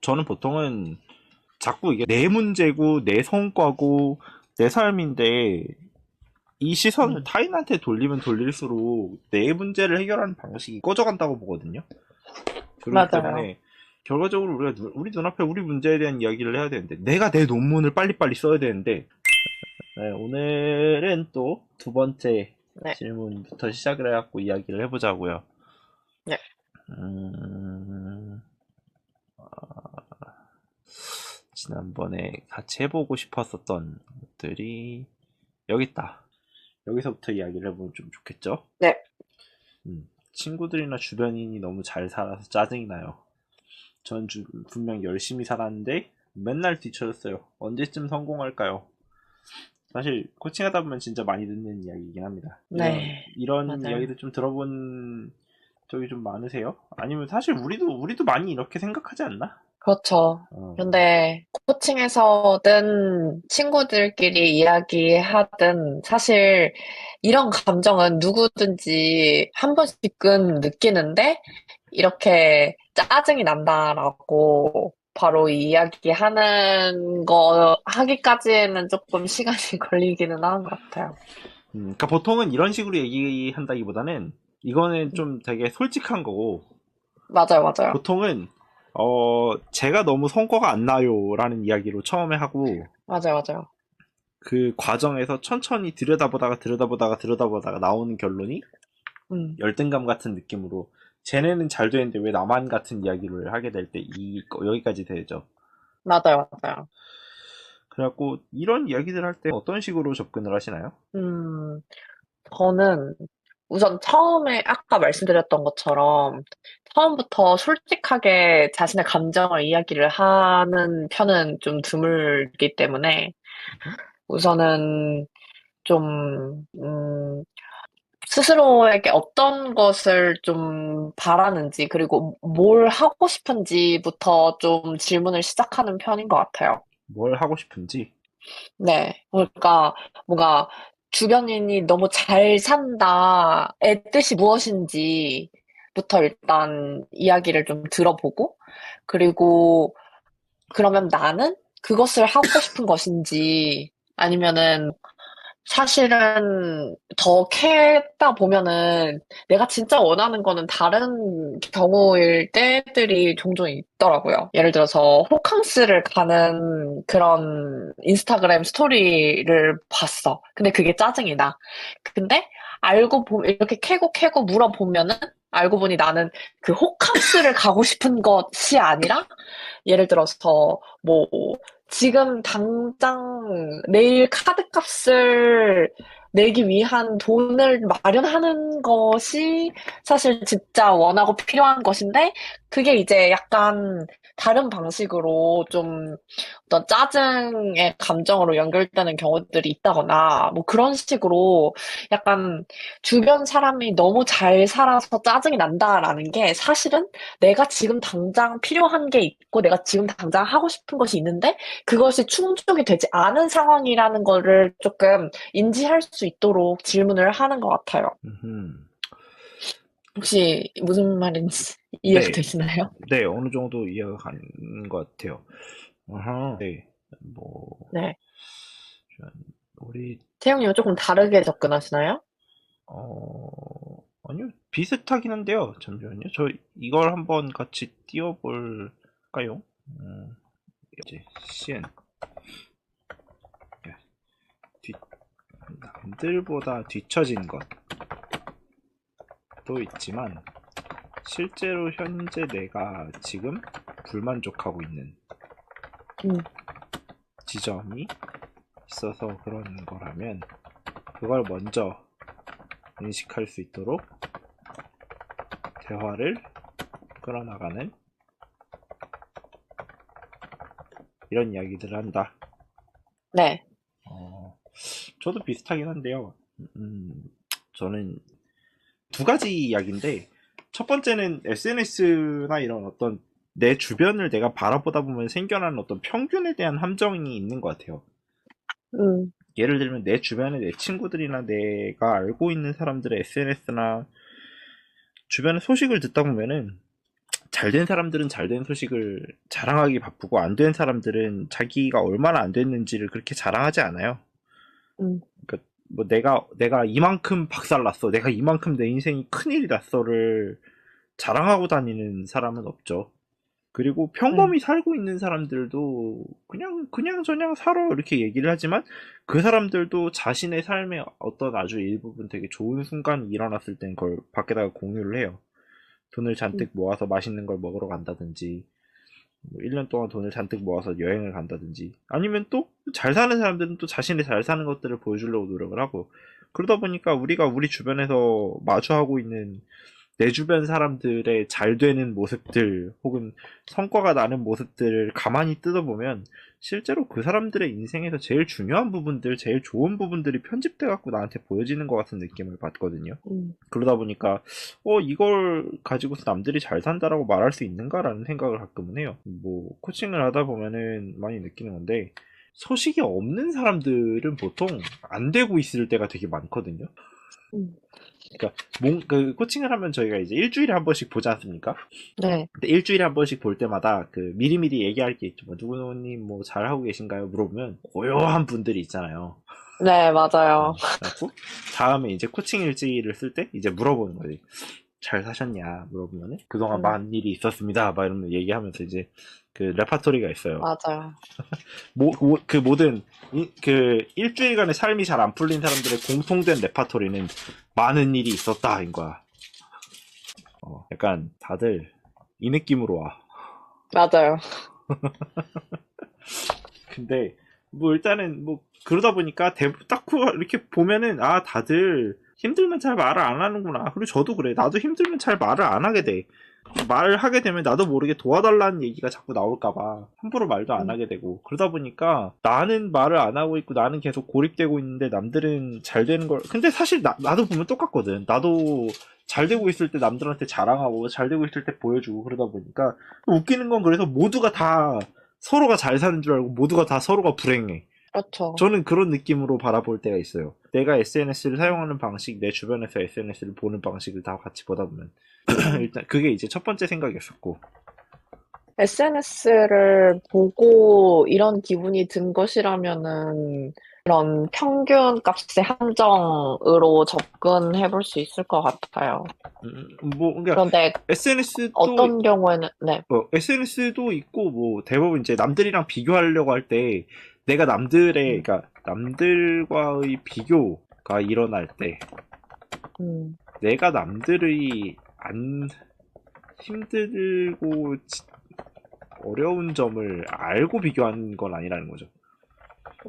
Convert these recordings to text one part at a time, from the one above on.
저는 보통은 자꾸 이게 내 문제고, 내 성과고, 내 삶인데, 이 시선을 음, 타인한테 돌리면 돌릴수록 내 문제를 해결하는 방식이 꺼져간다고 보거든요. 그렇기 맞아요. 때문에, 결과적으로 우리 눈앞에 우리 문제에 대한 이야기를 해야 되는데, 내가 내 논문을 빨리빨리 써야 되는데, 네, 오늘은 또 두 번째 네, 질문부터 시작을 해갖고 이야기를 해보자고요. 네. 음, 지난번에 같이 해보고 싶었었던 것들이 여기 있다. 여기서부터 이야기를 해보면 좀 좋겠죠? 네. 친구들이나 주변인이 너무 잘 살아서 짜증이 나요. 분명 열심히 살았는데 맨날 뒤처졌어요. 언제쯤 성공할까요? 사실 코칭하다 보면 진짜 많이 듣는 이야기이긴 합니다. 네, 이런 맞아요. 이야기들 좀 들어본 적이 좀 많으세요? 아니면 사실 우리도 많이 이렇게 생각하지 않나? 그렇죠. 어, 근데 코칭에서든 친구들끼리 이야기하든 사실 이런 감정은 누구든지 한 번씩은 느끼는데 이렇게 짜증이 난다라고 바로 이야기하는 거 하기까지는 조금 시간이 걸리기는 하는 것 같아요. 그러니까 보통은 이런 식으로 얘기한다기보다는 이거는 음, 좀 되게 솔직한 거고 맞아요, 맞아요. 보통은 제가 너무 성과가 안 나요라는 이야기로 처음에 하고 맞아요, 맞아요. 그 과정에서 천천히 들여다보다가 나오는 결론이 음, 열등감 같은 느낌으로 쟤네는 잘 되는데 왜 나만 같은 이야기를 하게 될 때 여기까지 되죠. 맞아요, 맞아요. 그래갖고 이런 이야기들 할 때 어떤 식으로 접근을 하시나요? 음, 저는 우선 처음에 아까 말씀드렸던 것처럼 처음부터 솔직하게 자신의 감정을 이야기를 하는 편은 좀 드물기 때문에 우선은 좀, 스스로에게 어떤 것을 좀 바라는지 그리고 뭘 하고 싶은지부터 좀 질문을 시작하는 편인 것 같아요. 뭘 하고 싶은지. 네. 그러니까 뭔가 주변인이 너무 잘 산다의 뜻이 무엇인지부터 일단 이야기를 좀 들어보고, 그리고 그러면 나는 그것을 하고 싶은 것인지, 아니면은 사실은 더 캐다 보면은 내가 진짜 원하는 거는 다른 경우일 때들이 종종 있더라고요. 예를 들어서 호캉스를 가는 그런 인스타그램 스토리를 봤어. 근데 그게 짜증이 나. 근데 알고 보면 이렇게 캐고 물어보면은 알고 보니 나는 그 호캉스를 가고 싶은 것이 아니라 예를 들어서 뭐 지금 당장 내일 카드값을 내기 위한 돈을 마련하는 것이 사실 진짜 원하고 필요한 것인데 그게 이제 약간 다른 방식으로 좀 어떤 짜증의 감정으로 연결되는 경우들이 있다거나 뭐 그런 식으로 약간 주변 사람이 너무 잘 살아서 짜증이 난다라는 게 사실은 내가 지금 당장 필요한 게 있고 내가 지금 당장 하고 싶은 것이 있는데 그것이 충족이 되지 않은 상황이라는 거를 조금 인지할 수 있도록 질문을 하는 것 같아요. 음흠. 혹시 무슨 말인지 이해가 네, 되시나요? 네, 어느 정도 이해가 가는 것 같아요. 아하, 네, 뭐, 네. 우리, 태영님은 조금 다르게 접근하시나요? 아니요, 비슷하긴 한데요. 잠시만요. 저 이걸 한번 같이 띄워볼까요? 이제, CN. 뒤, 남들보다 뒤처진 것도 있지만, 실제로 현재 내가 지금 불만족하고 있는 음, 지점이 있어서 그런 거라면, 그걸 먼저 인식할 수 있도록 대화를 끌어나가는 이런 이야기들을 한다. 네. 어, 저도 비슷하긴 한데요. 음, 저는 두 가지 이야기인데, 첫 번째는 SNS나 이런 어떤 내 주변을 내가 바라보다 보면 생겨나는 어떤 평균에 대한 함정이 있는 것 같아요. 음, 예를 들면 내 주변에 내 친구들이나 내가 알고 있는 사람들의 SNS나 주변의 소식을 듣다 보면은 잘 된 사람들은 잘 된 소식을 자랑하기 바쁘고 안 된 사람들은 자기가 얼마나 안 됐는지를 그렇게 자랑하지 않아요. 음, 그러니까 뭐 내가 이만큼 박살났어, 내가 이만큼 내 인생이 큰일이 났어를 자랑하고 다니는 사람은 없죠. 그리고 네. 평범히 살고 있는 사람들도 그냥 저냥 살아 이렇게 얘기를 하지만 그 사람들도 자신의 삶의 어떤 아주 일부분 되게 좋은 순간이 일어났을 땐 그걸 밖에다가 공유를 해요. 돈을 음, 잔뜩 모아서 맛있는 걸 먹으러 간다든지, 뭐 1년 동안 돈을 잔뜩 모아서 여행을 간다든지, 아니면 또 잘 사는 사람들은 또 자신이 잘 사는 것들을 보여주려고 노력을 하고, 그러다 보니까 우리가 우리 주변에서 마주하고 있는 내 주변 사람들의 잘 되는 모습들 혹은 성과가 나는 모습들을 가만히 뜯어보면 실제로 그 사람들의 인생에서 제일 중요한 부분들, 제일 좋은 부분들이 편집돼 갖고 나한테 보여지는 것 같은 느낌을 받거든요. 음, 그러다 보니까 이걸 가지고서 남들이 잘 산다라고 말할 수 있는가라는 생각을 가끔은 해요. 뭐 코칭을 하다 보면은 많이 느끼는 건데, 소식이 없는 사람들은 보통 안 되고 있을 때가 되게 많거든요. 음. 그러니까 그 코칭을 하면 저희가 이제 일주일에 한 번씩 보지 않습니까? 네, 근데 일주일에 한 번씩 볼 때마다 그 미리미리 얘기할 게 있죠. 뭐 누구누구님 뭐 잘하고 계신가요? 물어보면 고요한 분들이 있잖아요. 네, 맞아요. 그래갖고 다음에 이제 코칭 일지를 쓸 때 이제 물어보는 거지. 잘 사셨냐 물어보면은 그동안 음, 많은 일이 있었습니다. 막 이러면 얘기하면서 이제 그 레파토리가 있어요. 맞아요. 그 모든 그 일주일간의 삶이 잘 안 풀린 사람들의 공통된 레파토리는 많은 일이 있었다인 거야. 약간 다들 이 느낌으로 와. 맞아요. 근데 뭐 일단은 뭐 그러다 보니까 딱 이렇게 보면은 다들 힘들면 잘 말을 안 하는구나. 그리고 저도 그래. 나도 힘들면 잘 말을 안 하게 돼. 말을 하게 되면 나도 모르게 도와달라는 얘기가 자꾸 나올까봐 함부로 말도 안 음, 하게 되고, 그러다 보니까 나는 말을 안 하고 있고 나는 계속 고립되고 있는데 남들은 잘 되는 걸. 근데 사실 나도 보면 똑같거든. 나도 잘 되고 있을 때 남들한테 자랑하고 잘 되고 있을 때 보여주고, 그러다 보니까 웃기는 건, 그래서 모두가 다 서로가 잘 사는 줄 알고 모두가 다 서로가 불행해. 그렇죠. 저는 그런 느낌으로 바라볼 때가 있어요. 내가 SNS를 음, 사용하는 방식, 내 주변에서 SNS를 보는 방식을 다 같이 보다 보면 음. 일단 그게 이제 첫 번째 생각이었었고. SNS를 보고 이런 기분이 든 것이라면은 그런 평균 값의 함정으로 접근해 볼 수 있을 것 같아요. 뭐 그러니까 그런데 SNS도 어떤 경우에는, 네, SNS도 있고, 뭐 대부분 이제 남들이랑 비교하려고 할 때 내가 남들의, 음, 그러니까 남들과의 비교가 일어날 때 음, 내가 남들의 안 힘들고 어려운 점을 알고 비교하는 건 아니라는 거죠.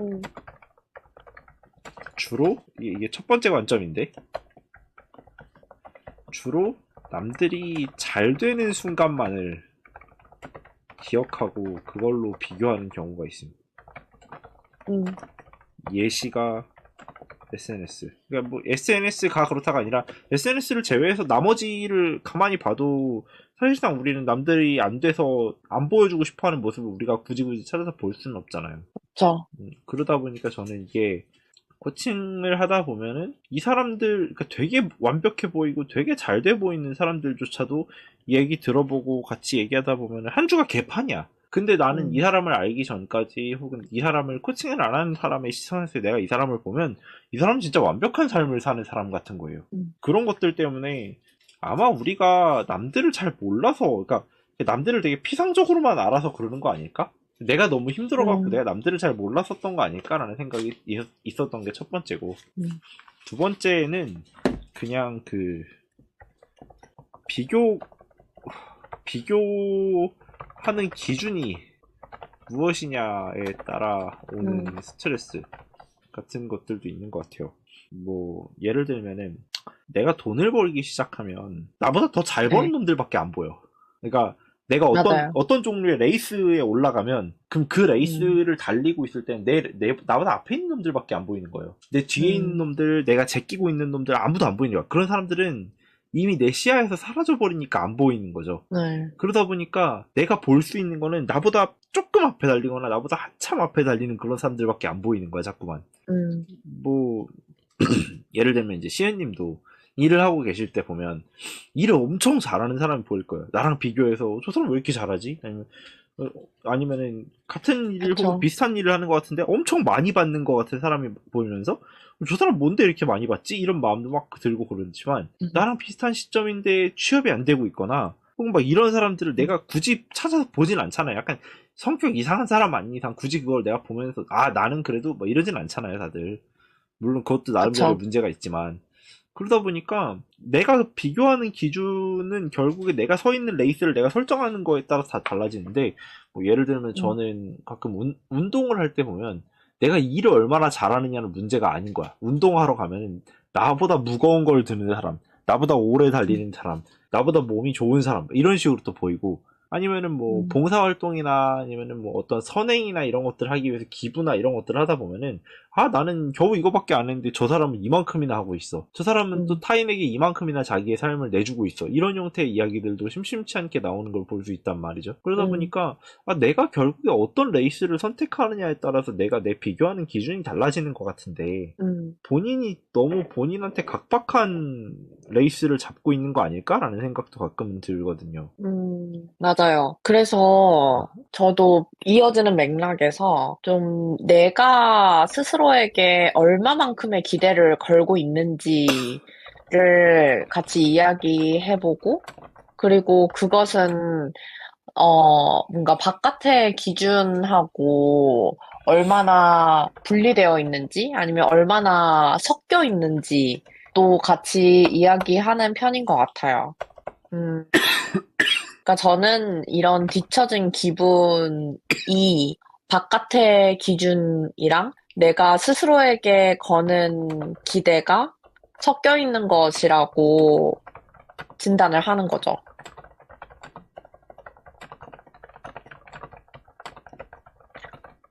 음, 주로 이게 첫 번째 관점인데, 주로 남들이 잘 되는 순간만을 기억하고 그걸로 비교하는 경우가 있습니다. 음, 예시가 SNS. 그러니까 뭐 SNS가 그렇다가 아니라 SNS를 제외해서 나머지를 가만히 봐도 사실상 우리는 남들이 안 돼서 안 보여주고 싶어하는 모습을 우리가 굳이 찾아서 볼 수는 없잖아요. 그렇죠. 그러다 보니까 저는 이게 코칭을 하다 보면은 이 사람들, 그러니까 되게 완벽해 보이고 되게 잘 돼 보이는 사람들조차도 얘기 들어보고 같이 얘기하다 보면은 한 주가 개판이야. 근데 나는 이 음, 사람을 알기 전까지, 혹은 이 사람을 코칭을 안 하는 사람의 시선에서 내가 이 사람을 보면 이 사람은 진짜 완벽한 삶을 사는 사람 같은 거예요. 음, 그런 것들 때문에 아마 우리가 남들을 잘 몰라서, 그러니까 남들을 되게 피상적으로만 알아서 그러는 거 아닐까? 내가 너무 힘들어갖고 음, 내가 남들을 잘 몰랐었던 거 아닐까라는 생각이 있었던 게 첫 번째고, 음, 두 번째는 그냥 그 비교 비교하는 기준이 무엇이냐에 따라 오는 음, 스트레스 같은 것들도 있는 것 같아요. 뭐 예를 들면은 내가 돈을 벌기 시작하면 나보다 더 잘 버는 네, 놈들밖에 안 보여. 그러니까 내가 맞아요. 어떤 종류의 레이스에 올라가면, 그럼 그 음, 레이스를 달리고 있을 땐 나보다 앞에 있는 놈들밖에 안 보이는 거예요. 내 뒤에 있는 음, 놈들, 내가 제끼고 있는 놈들 아무도 안 보이는 거야. 그런 사람들은 이미 내 시야에서 사라져 버리니까 안 보이는 거죠. 네, 그러다 보니까 내가 볼 수 있는 거는 나보다 조금 앞에 달리거나 나보다 한참 앞에 달리는 그런 사람들밖에 안 보이는 거야, 자꾸만. 음, 뭐 예를 들면 이제 시은님도 일을 하고 계실 때 보면 일을 엄청 잘하는 사람이 보일 거예요. 나랑 비교해서 저 사람 왜 이렇게 잘하지? 아니면은 같은 일 혹은 그쵸. 비슷한 일을 하는 것 같은데 엄청 많이 받는 것 같은 사람이 보이면서 저 사람 뭔데 이렇게 많이 받지? 이런 마음도 막 들고 그러지만 음, 나랑 비슷한 시점인데 취업이 안 되고 있거나 혹은 막 이런 사람들을 음, 내가 굳이 찾아서 보진 않잖아요. 약간 성격 이상한 사람 아닌 이상 굳이 그걸 내가 보면서 아 나는 그래도 뭐 이러진 않잖아요, 다들. 물론 그것도 나름대로의 그쵸. 문제가 있지만 그러다 보니까 내가 비교하는 기준은 결국에 내가 서 있는 레이스를 내가 설정하는 거에 따라서 다 달라지는데 뭐 예를 들면 음, 저는 가끔 운동을 할 때 보면 내가 일을 얼마나 잘하느냐는 문제가 아닌 거야. 운동하러 가면 나보다 무거운 걸 드는 사람, 나보다 오래 음, 달리는 사람, 나보다 몸이 좋은 사람 이런 식으로 또 보이고 아니면은 뭐 음, 봉사활동이나 아니면은 뭐 어떤 선행이나 이런 것들 하기 위해서 기부나 이런 것들을 하다 보면은 아, 나는 겨우 이거밖에 안 했는데 저 사람은 이만큼이나 하고 있어. 저 사람은 또 음, 타인에게 이만큼이나 자기의 삶을 내주고 있어. 이런 형태의 이야기들도 심심치 않게 나오는 걸 볼 수 있단 말이죠. 그러다 음, 보니까 아, 내가 결국에 어떤 레이스를 선택하느냐에 따라서 내가 내 비교하는 기준이 달라지는 것 같은데 음. 본인이 너무 본인한테 각박한 레이스를 잡고 있는 거 아닐까라는 생각도 가끔은 들거든요. 맞아요. 그래서 저도 이어지는 맥락에서 좀 내가 스스로에게 얼마만큼의 기대를 걸고 있는지를 같이 이야기해보고, 그리고 그것은, 뭔가 바깥의 기준하고 얼마나 분리되어 있는지, 아니면 얼마나 섞여 있는지 또 같이 이야기하는 편인 것 같아요. 음. 그러니까 저는 이런 뒤처진 기분이 바깥의 기준이랑 내가 스스로에게 거는 기대가 섞여 있는 것이라고 진단을 하는 거죠.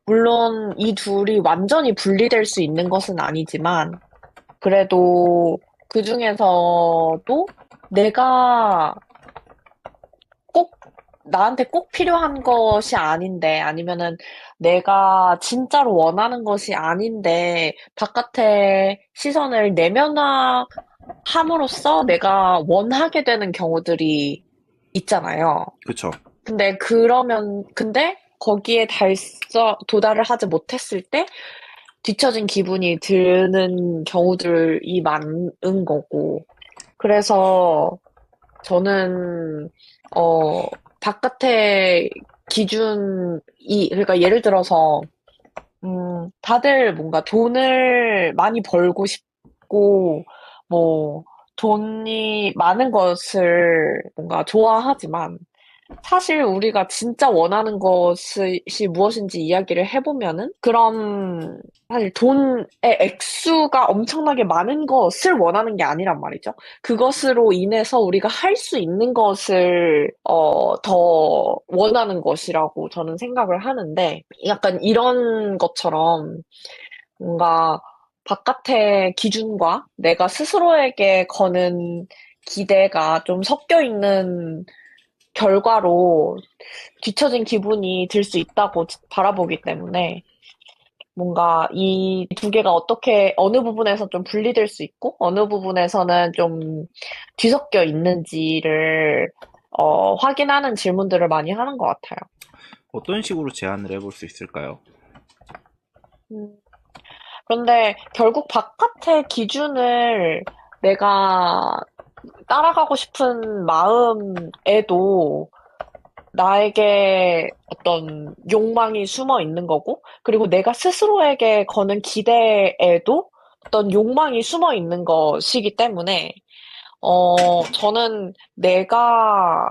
물론 이 둘이 완전히 분리될 수 있는 것은 아니지만 그래도 그 중에서도 내가 꼭 나한테 꼭 필요한 것이 아닌데 아니면은 내가 진짜로 원하는 것이 아닌데 바깥의 시선을 내면화함으로써 내가 원하게 되는 경우들이 있잖아요. 그쵸? 근데 거기에 도달을 하지 못했을 때 뒤처진 기분이 드는 경우들이 많은 거고. 그래서 저는 어 바깥의 그러니까 예를 들어서 다들 뭔가 돈을 많이 벌고 싶고 뭐 돈이 많은 것을 뭔가 좋아하지만 사실 우리가 진짜 원하는 것이 무엇인지 이야기를 해보면은 그런 사실 돈의 액수가 엄청나게 많은 것을 원하는 게 아니란 말이죠. 그것으로 인해서 우리가 할 수 있는 것을 더 원하는 것이라고 저는 생각을 하는데 약간 이런 것처럼 뭔가 바깥의 기준과 내가 스스로에게 거는 기대가 좀 섞여 있는 결과로 뒤처진 기분이 들 수 있다고 바라보기 때문에 뭔가 이 두 개가 어떻게 어느 부분에서 좀 분리될 수 있고 어느 부분에서는 좀 뒤섞여 있는지를 확인하는 질문들을 많이 하는 것 같아요. 어떤 식으로 제안을 해볼 수 있을까요? 음, 그런데 결국 바깥의 기준을 내가 따라가고 싶은 마음에도 나에게 어떤 욕망이 숨어 있는 거고, 그리고 내가 스스로에게 거는 기대에도 어떤 욕망이 숨어 있는 것이기 때문에, 저는 내가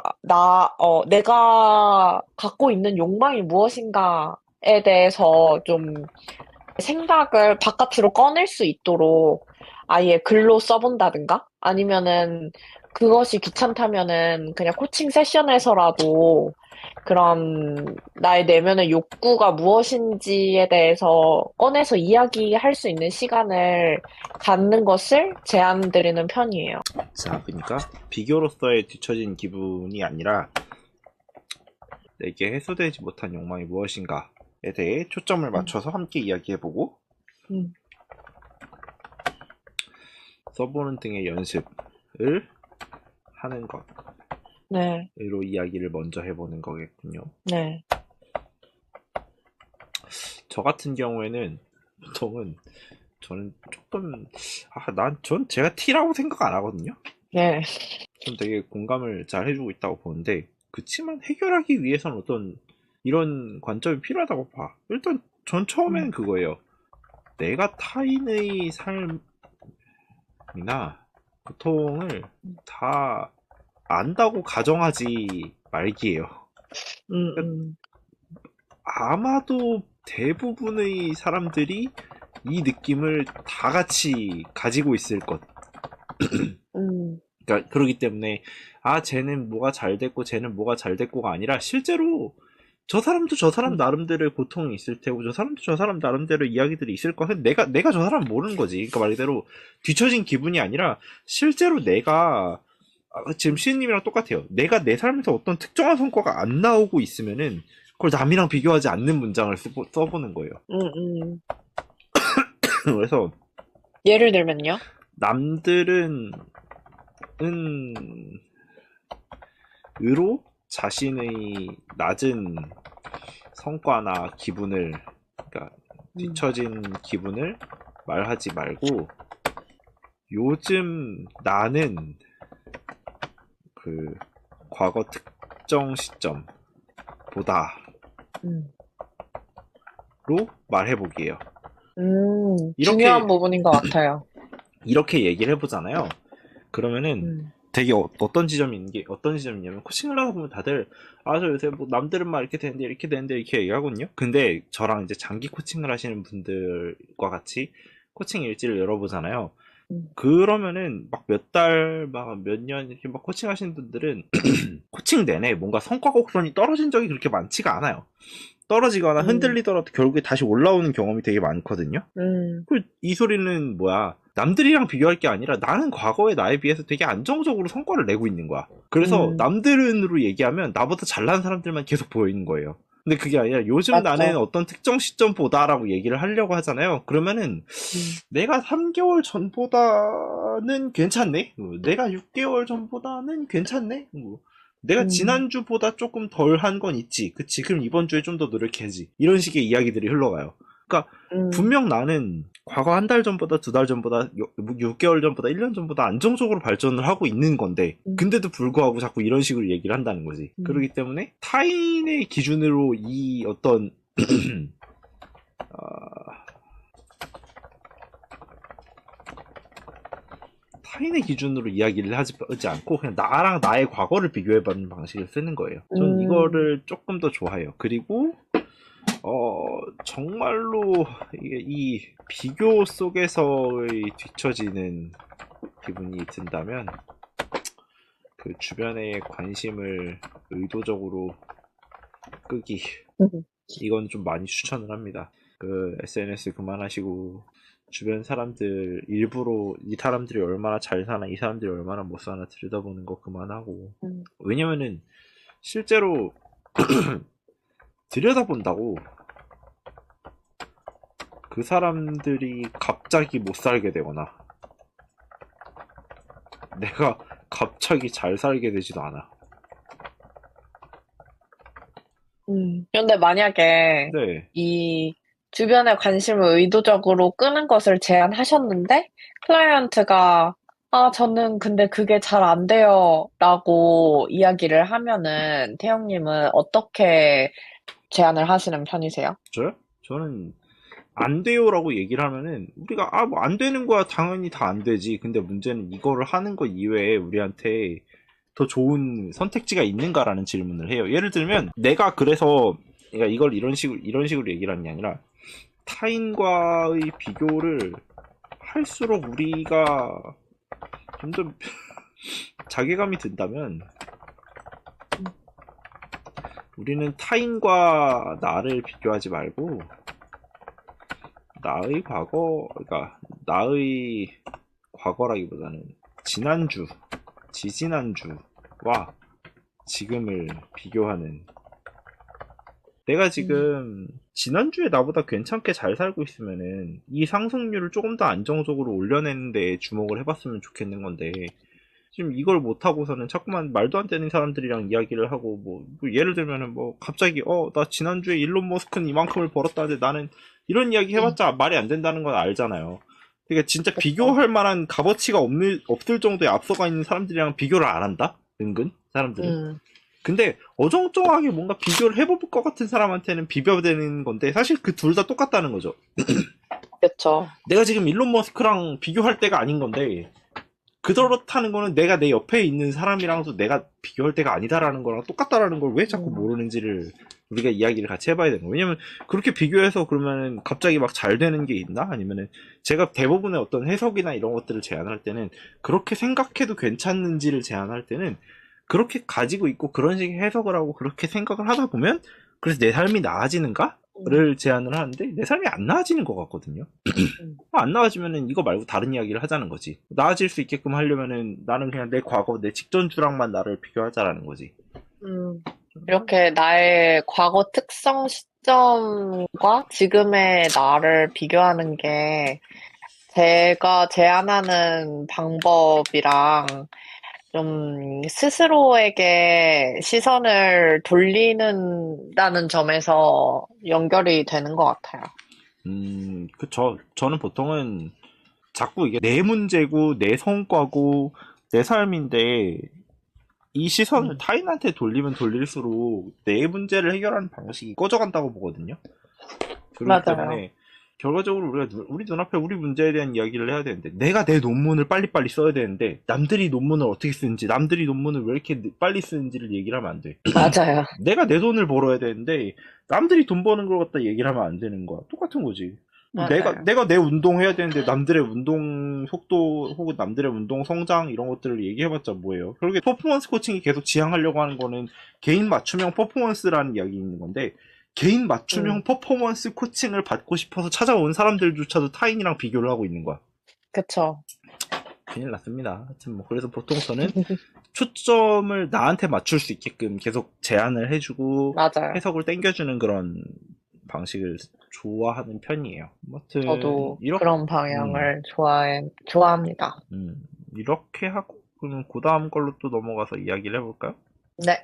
갖고 있는 욕망이 무엇인가에 대해서 좀 생각을 바깥으로 꺼낼 수 있도록 아예 글로 써본다든가 아니면은 그것이 귀찮다면은 그냥 코칭 세션에서라도 그런 나의 내면의 욕구가 무엇인지에 대해서 꺼내서 이야기할 수 있는 시간을 갖는 것을 제안드리는 편이에요. 자, 그러니까 비교로서의 뒤처진 기분이 아니라 내게 해소되지 못한 욕망이 무엇인가에 대해 초점을 음, 맞춰서 함께 이야기해보고 음, 써보는 등의 연습을 하는 네, 것으로 이야기를 먼저 해보는 거겠군요. 네, 저 같은 경우에는 보통은 저는 조금 전 제가 T라고 생각 안 하거든요. 네, 전 되게 공감을 잘 해주고 있다고 보는데 그치만 해결하기 위해서는 어떤 이런 관점이 필요하다고 봐. 일단 전 처음에는 그거예요. 내가 타인의 삶이나 고통을 다 안다고 가정하지 말기예요. 그러니까 음, 아마도 대부분의 사람들이 이 느낌을 다 같이 가지고 있을 것. 음, 그러니까 그러기 때문에 쟤는 뭐가 잘 됐고 쟤는 뭐가 잘 됐고가 아니라 실제로 저 사람도 저 사람 음, 나름대로의 고통이 있을 테고 저 사람도 저 사람 나름대로의 이야기들이 있을 거야. 내가 저 사람 모르는 거지. 그러니까 말 그대로 뒤처진 기분이 아니라 실제로 내가 지금 시인님이랑 똑같아요. 내가 내 삶에서 어떤 특정한 성과가 안 나오고 있으면은 그걸 남이랑 비교하지 않는 문장을 써보는 거예요. 음. 그래서 예를 들면요? 남들은 의로 자신의 낮은 성과나 기분을, 그러니까 음, 뒤처진 기분을 말하지 말고 요즘 나는 그 과거 특정 시점보다로 음, 말해보기예요. 중요한 이렇게 부분인 것 같아요. 이렇게 얘기를 해보잖아요. 그러면은 음, 되게 어떤 지점이냐면 코칭을 하다 보면 다들 저 요새 뭐 남들은 막 이렇게 되는데 이렇게 얘기하거든요. 근데 저랑 이제 장기 코칭을 하시는 분들과 같이 코칭 일지를 열어보잖아요. 음, 그러면은 막 몇 달, 막 몇 년 이렇게 막 코칭 하시는 분들은 코칭 내내 뭔가 성과 곡선이 떨어진 적이 그렇게 많지가 않아요. 떨어지거나 음, 흔들리더라도 결국에 다시 올라오는 경험이 되게 많거든요. 음, 이 소리는 뭐야? 남들이랑 비교할 게 아니라 나는 과거의 나에 비해서 되게 안정적으로 성과를 내고 있는 거야. 그래서 음, 남들은으로 얘기하면 나보다 잘난 사람들만 계속 보여 있는 거예요. 근데 그게 아니라 요즘 나는 맞죠. 어떤 특정 시점보다라고 얘기를 하려고 하잖아요. 그러면은 음, 내가 3개월 전보다는 괜찮네? 내가 6개월 전보다는 괜찮네? 내가 음, 지난주보다 조금 덜 한 건 있지. 그치? 그럼 이번 주에 좀 더 노력해야지. 이런 식의 이야기들이 흘러가요. 그러니까 음, 분명 나는 과거 한 달 전보다 두 달 전보다 6개월 전보다 1년 전보다 안정적으로 발전을 하고 있는 건데 음, 근데도 불구하고 자꾸 이런 식으로 얘기를 한다는 거지. 음, 그렇기 때문에 타인의 기준으로 이 어떤 타인의 기준으로 이야기를 하지 않고 그냥 나랑 나의 과거를 비교해보는 방식을 쓰는 거예요. 전 음, 이거를 조금 더 좋아해요. 그리고 정말로 이 비교 속에서의 뒤처지는 기분이 든다면 그 주변의 관심을 의도적으로 끄기, 음, 이건 좀 많이 추천을 합니다. 그 SNS 그만하시고 주변 사람들 일부러 이 사람들이 얼마나 잘 사나 이 사람들이 얼마나 못 사나 들여다보는 거 그만하고. 음, 왜냐면은 실제로 들여다본다고 그 사람들이 갑자기 못 살게 되거나 내가 갑자기 잘 살게 되지도 않아. 근데 만약에 네. 이 주변의 관심을 의도적으로 끄는 것을 제안하셨는데, 클라이언트가, 저는 근데 그게 잘 안 돼요. 라고 이야기를 하면은, 태영님은 어떻게 제안을 하시는 편이세요? 저는 안 돼요라고 얘기를 하면은 우리가 뭐 안 되는 거야 당연히 다 안 되지. 근데 문제는 이거를 하는 것 이외에 우리한테 더 좋은 선택지가 있는가라는 질문을 해요. 예를 들면 내가 그래서 그러니까 이걸 이런 식으로 얘기를 하는 게 아니라 타인과의 비교를 할수록 우리가 점점 자괴감이 든다면 우리는 타인과 나를 비교하지 말고 나의 과거, 그러니까 나의 과거라기보다는 지난주, 지지난주와 지금을 비교하는 내가 지금 지난주에 나보다 괜찮게 잘 살고 있으면은 이 상승률을 조금 더 안정적으로 올려내는 데 주목을 해봤으면 좋겠는 건데 지금 이걸 못하고서는 자꾸만 말도 안 되는 사람들이랑 이야기를 하고 뭐 예를 들면은 뭐 갑자기 나 지난주에 일론 머스크는 이만큼을 벌었다는데 나는 이런 이야기 해봤자 말이 안 된다는 건 알잖아요. 그러니까 진짜 그쵸. 비교할 만한 값어치가 없을 정도에 앞서가 있는 사람들이랑 비교를 안 한다? 은근 사람들은. 음, 근데 어정쩡하게 뭔가 비교를 해볼 것 같은 사람한테는 비벼대는 건데 사실 그 둘 다 똑같다는 거죠. 그쵸. 내가 지금 일론 머스크랑 비교할 때가 아닌 건데 그렇다는 거는 내가 내 옆에 있는 사람이랑도 내가 비교할 때가 아니다라는 거랑 똑같다라는 걸 왜 자꾸 음, 모르는지를 우리가 이야기를 같이 해봐야 되는 거예요. 왜냐면 그렇게 비교해서 그러면은 갑자기 막 잘 되는 게 있나? 아니면은 제가 대부분의 어떤 해석이나 이런 것들을 제안할 때는 그렇게 생각해도 괜찮는지를 제안할 때는 그렇게 가지고 있고 그런 식의 해석을 하고 그렇게 생각을 하다 보면 그래서 내 삶이 나아지는가? 음, 를 제안을 하는데 내 삶이 안 나아지는 것 같거든요. 음, 안 나아지면은 이거 말고 다른 이야기를 하자는 거지. 나아질 수 있게끔 하려면은 나는 그냥 내 과거, 내 직전주랑만 나를 비교하자라는 거지. 음. 이렇게 나의 과거 특성 시점과 지금의 나를 비교하는 게 제가 제안하는 방법이랑 좀 스스로에게 시선을 돌리는다는 점에서 연결이 되는 것 같아요. 그쵸. 저는 보통은 자꾸 이게 내 문제고, 내 성과고, 내 삶인데, 이 시선을 음, 타인한테 돌리면 돌릴수록 내 문제를 해결하는 방식이 꺼져간다고 보거든요. 그렇기 맞아요. 때문에 결과적으로 우리 눈앞에 우리 문제에 대한 이야기를 해야 되는데 내가 내 논문을 빨리빨리 써야 되는데 남들이 논문을 어떻게 쓰는지 남들이 논문을 왜 이렇게 빨리 쓰는지를 얘기를 하면 안 돼. 맞아요. 내가 내 돈을 벌어야 되는데 남들이 돈 버는 걸 갖다 얘기를 하면 안 되는 거야. 똑같은 거지. 내가 맞아요. 내가 내 운동해야 되는데 남들의 운동 속도 혹은 남들의 운동 성장 이런 것들을 얘기해봤자 뭐예요. 결국에 퍼포먼스 코칭이 계속 지향하려고 하는 거는 개인 맞춤형 퍼포먼스라는 이야기 있는 건데 개인 맞춤형 음, 퍼포먼스 코칭을 받고 싶어서 찾아온 사람들조차도 타인이랑 비교를 하고 있는 거야. 그쵸. 큰일 났습니다. 하여튼 뭐 그래서 보통 저는 초점을 나한테 맞출 수 있게끔 계속 제안을 해주고 맞아요. 해석을 땡겨주는 그런 방식을 좋아하는 편이에요. 아무튼 저도 이렇게 그런 방향을 좋아합니다. 음, 이렇게 하고 그러면 그 다음 걸로 또 넘어가서 이야기를 해볼까요? 네.